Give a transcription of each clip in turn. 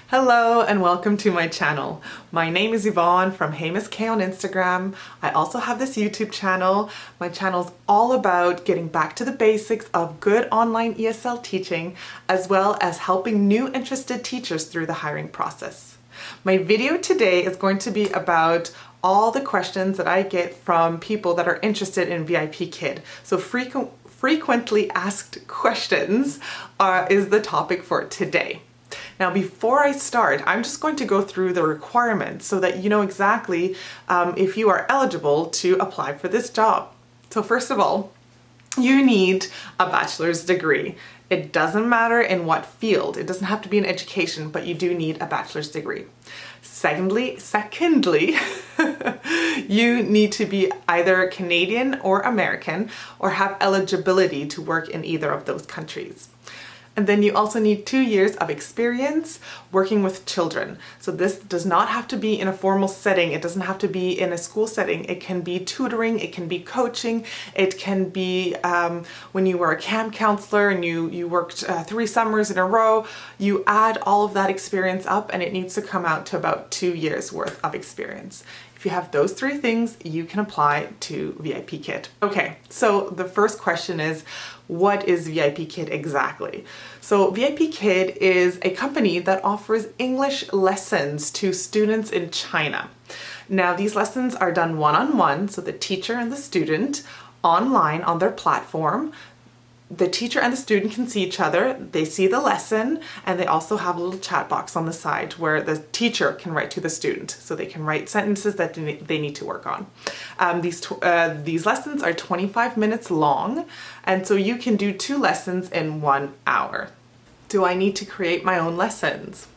Hello and welcome to my channel. My name is Yvonne from Hey Miss K on Instagram. I also have this YouTube channel. My channel's all about getting back to the basics of good online ESL teaching, as well as helping new interested teachers through the hiring process. My video today is going to be about all the questions that I get from people that are interested in VIPKid. So frequently asked questions is the topic for today. Now, before I start, I'm just going to go through the requirements so that you know exactly if you are eligible to apply for this job. So first of all, you need a bachelor's degree. It doesn't matter in what field. It doesn't have to be in education, but you do need a bachelor's degree. Secondly, you need to be either Canadian or American or have eligibility to work in either of those countries. And then you also need 2 years of experience working with children. So this does not have to be in a formal setting. It doesn't have to be in a school setting. It can be tutoring, it can be coaching, it can be when you were a camp counselor and you worked 3 summers in a row. You add all of that experience up and it needs to come out to about 2 years worth of experience. If you have those 3 things, you can apply to VIPKid. Okay, so the first question is, what is VIPKid exactly? So VIPKid is a company that offers English lessons to students in China. Now, these lessons are done one-on-one, so the teacher and the student online on their platform. The teacher and the student can see each other, they see the lesson, and they also have a little chat box on the side where the teacher can write to the student. So they can write sentences that they need to work on. These lessons are 25 minutes long, and so you can do 2 lessons in 1 hour. Do I need to create my own lessons?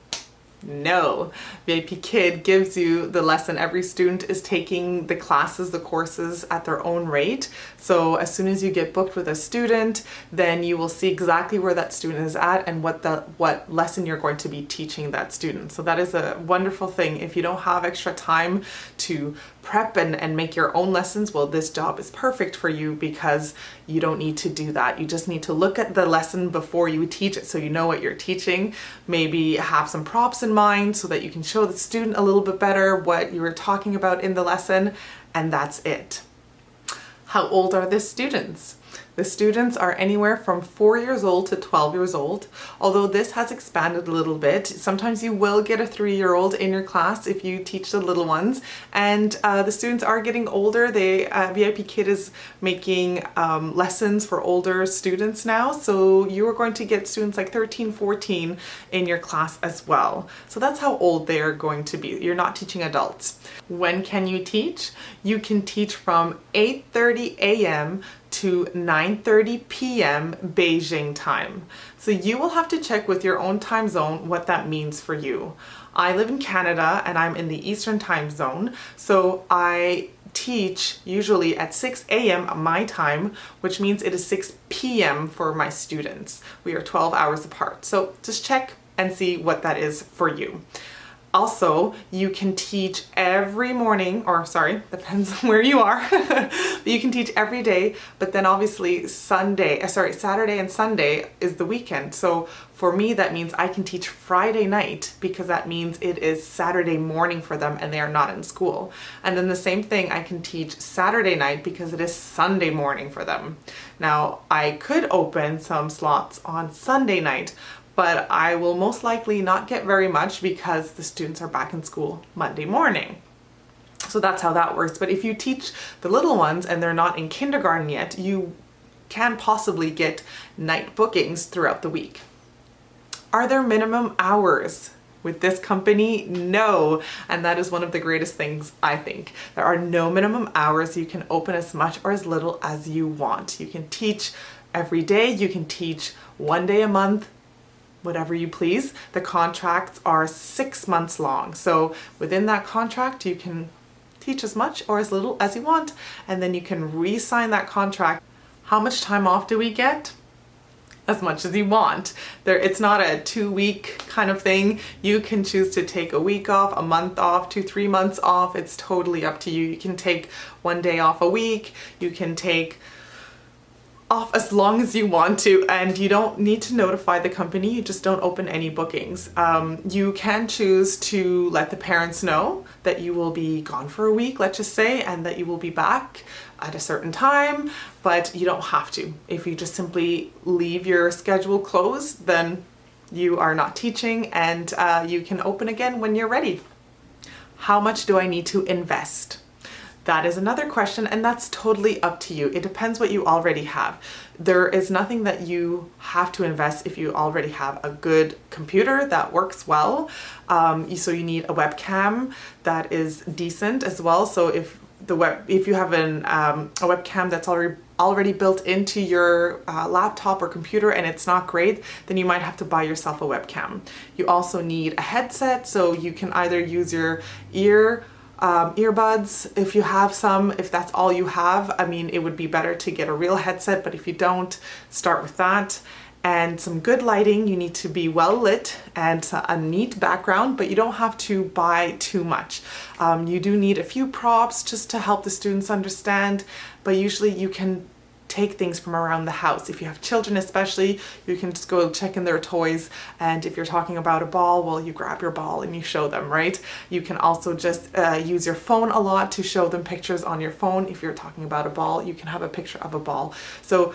No. VIPKid gives you the lesson. Every student is taking the classes, the courses at their own rate. So as soon as you get booked with a student, then you will see exactly where that student is at and what lesson you're going to be teaching that student. So that is a wonderful thing. If you don't have extra time to prep and make your own lessons, well, this job is perfect for you because you don't need to do that. You just need to look at the lesson before you teach it so you know what you're teaching. Maybe have some props in mind so that you can show the student a little bit better what you were talking about in the lesson, and that's it. How old are the students? The students are anywhere from 4 years old to 12 years old, although this has expanded a little bit. Sometimes you will get a 3-year-old in your class if you teach the little ones, and the students are getting older. VIPKid is making lessons for older students now, so you are going to get students like 13, 14 in your class as well. So that's how old they are going to be. You're not teaching adults. When can you teach? You can teach from 8:30 a.m. to 9:30 p.m. Beijing time. So you will have to check with your own time zone what that means for you. I live in Canada and I'm in the Eastern time zone, so I teach usually at 6 a.m. my time, which means it is 6 p.m. for my students. We are 12 hours apart. So just check and see what that is for you. Also, you can teach every morning, or sorry, depends on where you are, but you can teach every day, but then obviously Saturday and Sunday is the weekend. So for me, that means I can teach Friday night because that means it is Saturday morning for them and they are not in school. And then the same thing, I can teach Saturday night because it is Sunday morning for them. Now, I could open some slots on Sunday night, but I will most likely not get very much because the students are back in school Monday morning. So that's how that works. But if you teach the little ones and they're not in kindergarten yet, you can possibly get night bookings throughout the week. Are there minimum hours? With this company, no. And that is one of the greatest things, I think. There are no minimum hours. You can open as much or as little as you want. You can teach every day. You can teach 1 day a month, whatever you please. The contracts are 6 months long. So within that contract, you can teach as much or as little as you want, and then you can re-sign that contract. How much time off do we get? As much as you want. It's not a 2-week kind of thing. You can choose to take a week off, a month off, 2-3 months off. It's totally up to you. You can take 1 day off a week. You can take off as long as you want to, and you don't need to notify the company. You just don't open any bookings. You can choose to let the parents know that you will be gone for a week, let's just say, and that you will be back at a certain time, but you don't have to. If you just simply leave your schedule closed, then you are not teaching, and you can open again when you're ready. How much do I need to invest? That is another question, and that's totally up to you. It depends what you already have. There is nothing that you have to invest if you already have a good computer that works well. So you need a webcam that is decent as well. So if you have a webcam that's already built into your laptop or computer and it's not great, then you might have to buy yourself a webcam. You also need a headset, so you can either use your earbuds if you have some. If that's all you have, I mean, it would be better to get a real headset, but if you don't, start with that. And some good lighting. You need to be well lit and a neat background, but you don't have to buy too much. You do need a few props just to help the students understand, but usually you can take things from around the house. If you have children especially, you can just go check in their toys, and if you're talking about a ball, well, you grab your ball and you show them, right? You can also just use your phone a lot to show them pictures on your phone. If you're talking about a ball, you can have a picture of a ball. So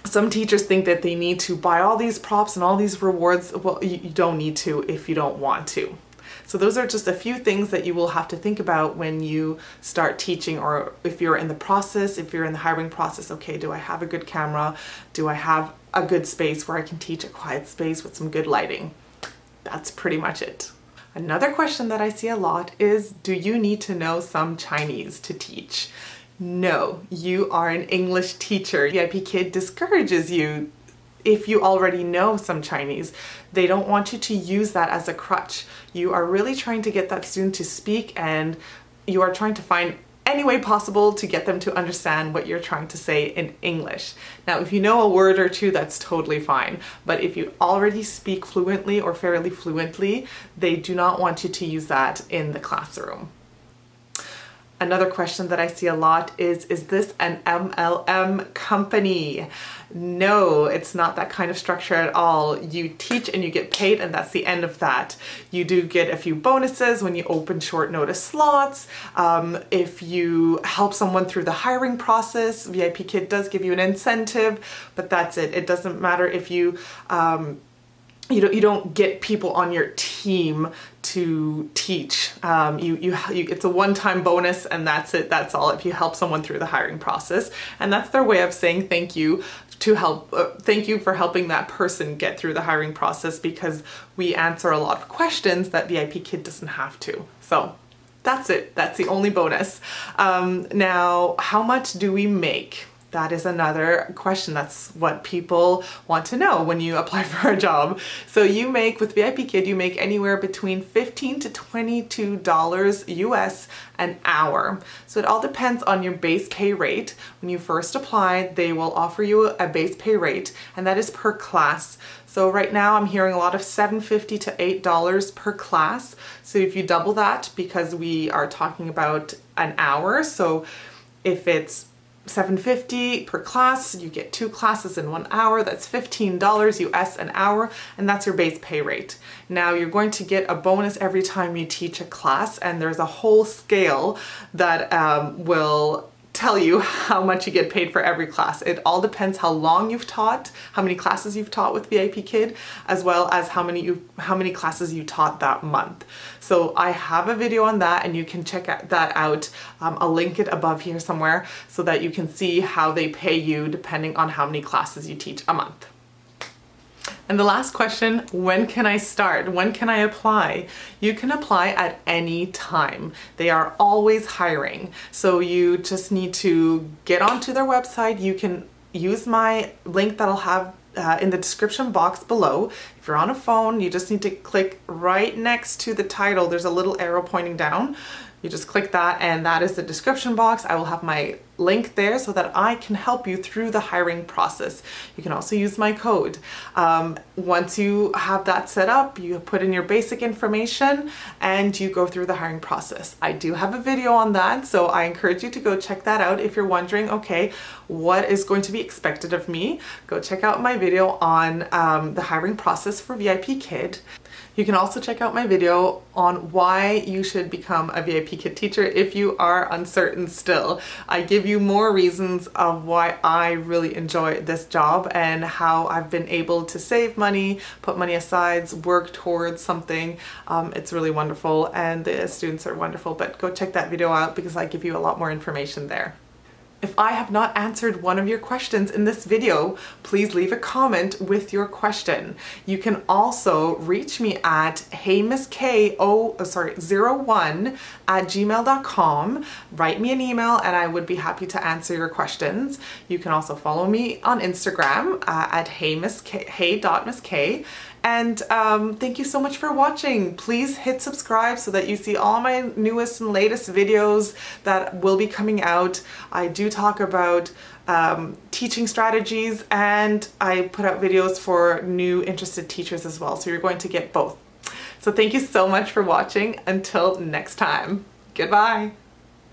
some teachers think that they need to buy all these props and all these rewards. Well, you don't need to if you don't want to. So those are just a few things that you will have to think about when you start teaching, or if you're in the process, if you're in the hiring process. Okay, do I have a good camera? Do I have a good space where I can teach, a quiet space with some good lighting? That's pretty much it. Another question that I see a lot is, do you need to know some Chinese to teach? No, you are an English teacher. VIPKid discourages you if you already know some Chinese. They don't want you to use that as a crutch. You are really trying to get that student to speak, and you are trying to find any way possible to get them to understand what you're trying to say in English. Now, if you know a word or two, that's totally fine. But if you already speak fluently or fairly fluently, they do not want you to use that in the classroom. Another question that I see a lot is this an MLM company? No, it's not that kind of structure at all. You teach and you get paid, and that's the end of that. You do get a few bonuses when you open short notice slots. If you help someone through the hiring process, VIPKid does give you an incentive, but that's it. It doesn't matter if you you don't get people on your team to teach. It's a one-time bonus, and that's it. That's all. If you help someone through the hiring process, and that's their way of saying thank you thank you for helping that person get through the hiring process, because we answer a lot of questions that VIPKid doesn't have to. So that's it. That's the only bonus. Now, how much do we make? That is another question. That's what people want to know when you apply for a job. So you make, with VIPKid, you make anywhere between $15 to $22 US an hour. So it all depends on your base pay rate. When you first apply, they will offer you a base pay rate, and that is per class. So right now I'm hearing a lot of $7.50 to $8 per class. So if you double that, because we are talking about an hour, so if it's $7.50 per class, you get 2 classes in 1 hour, that's $15 US an hour, and that's your base pay rate. Now you're going to get a bonus every time you teach a class, and there's a whole scale that will tell you how much you get paid for every class. It all depends how long you've taught, how many classes you've taught with VIPKid, as well as how many classes you taught that month. So I have a video on that, and you can check that out. I'll link it above here somewhere so that you can see how they pay you depending on how many classes you teach a month. And the last question, when can I start? When can I apply? You can apply at any time. They are always hiring. So you just need to get onto their website. You can use my link that I'll have in the description box below. If you're on a phone, you just need to click right next to the title. There's a little arrow pointing down. You just click that, and that is the description box. I will have my link there so that I can help you through the hiring process. You can also use my code. Once you have that set up, you put in your basic information and you go through the hiring process. I do have a video on that, so I encourage you to go check that out. If you're wondering, okay, what is going to be expected of me, go check out my video on the hiring process for VIPKid. You can also check out my video on why you should become a VIPKid teacher if you are uncertain still. I give you more reasons of why I really enjoy this job and how I've been able to save money, put money aside, work towards something. It's really wonderful, and the students are wonderful, but go check that video out because I give you a lot more information there. If I have not answered one of your questions in this video, please leave a comment with your question. You can also reach me at heymissK01@gmail.com. Write me an email and I would be happy to answer your questions. You can also follow me on Instagram at hey.missk. And thank you so much for watching. Please hit subscribe so that you see all my newest and latest videos that will be coming out. I do talk about teaching strategies, and I put out videos for new interested teachers as well. So you're going to get both. So thank you so much for watching. Until next time, goodbye.